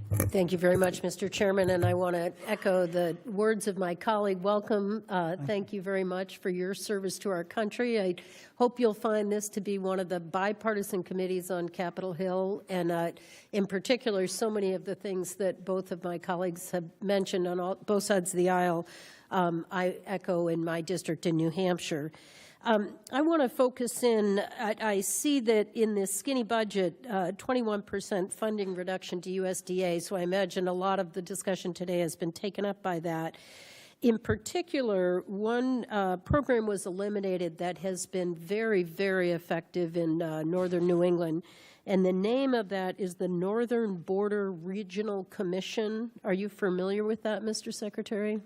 Thank you very much, Mr. Chairman, and I want to echo the words of my colleague. Welcome. Thank you very much for your service to our country. I hope you'll find this to be one of the bipartisan committees on Capitol Hill, and in particular, so many of the things that both of my colleagues have mentioned on both sides of the aisle, I echo in my district in New Hampshire. I want to focus in, I see that in this skinny budget, 21% funding reduction to USDA, so I imagine a lot of the discussion today has been taken up by that. In particular, one program was eliminated that has been very, very effective in northern New England, and the name of that is the Northern Border Regional Commission. Are you familiar with that, Mr. Secretary?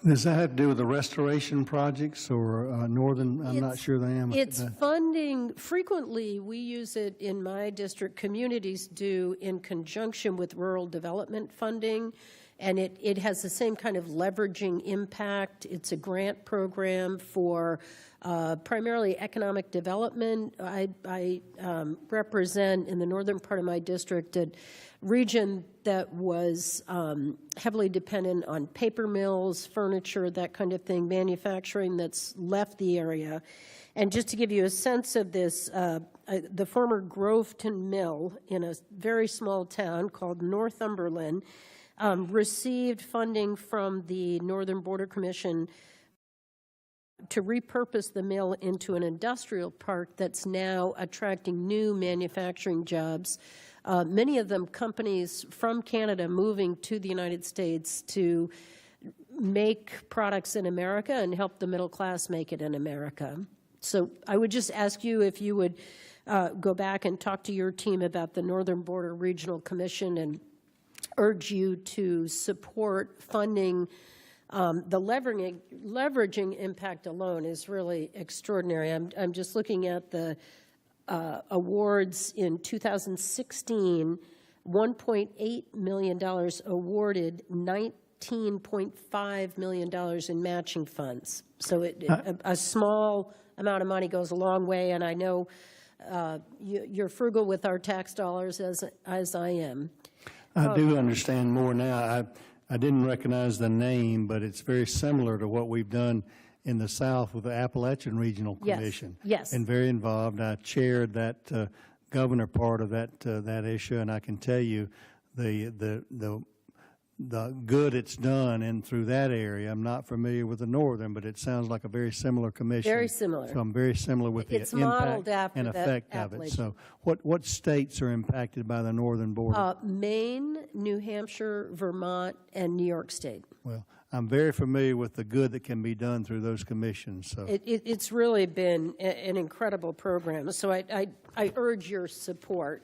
Does that have to do with the restoration projects or northern? I'm not sure I am. It's funding. Frequently, we use it in my district. Communities do in conjunction with rural development funding, and it has the same kind of leveraging impact. It's a grant program for primarily economic development. I represent in the northern part of my district a region that was heavily dependent on paper mills, furniture, that kind of thing, manufacturing that's left the area. And just to give you a sense of this, the former Groveton Mill in a very small town called Northumberland received funding from the Northern Border Commission to repurpose the mill into an industrial park that's now attracting new manufacturing jobs. Many of them companies from Canada moving to the United States to make products in America and help the middle class make it in America. So I would just ask you if you would go back and talk to your team about the Northern Border Regional Commission and urge you to support funding. The leveraging impact alone is really extraordinary. I'm just looking at the awards in 2016, $1.8 million awarded, $19.5 million in matching funds. So a small amount of money goes a long way, and I know you're frugal with our tax dollars as I am. I do understand more now. I didn't recognize the name, but it's very similar to what we've done in the South with the Appalachian Regional Commission. Yes. And very involved. I chaired that governor part of that issue, and I can tell you the good it's done in through that area. I'm not familiar with the northern, but it sounds like a very similar commission. Very similar. So I'm very similar with the impact and effect of it. So what states are impacted by the northern border? Maine, New Hampshire, Vermont, and New York State. Well, I'm very familiar with the good that can be done through those commissions. So it's really been an incredible program. So I urge your support.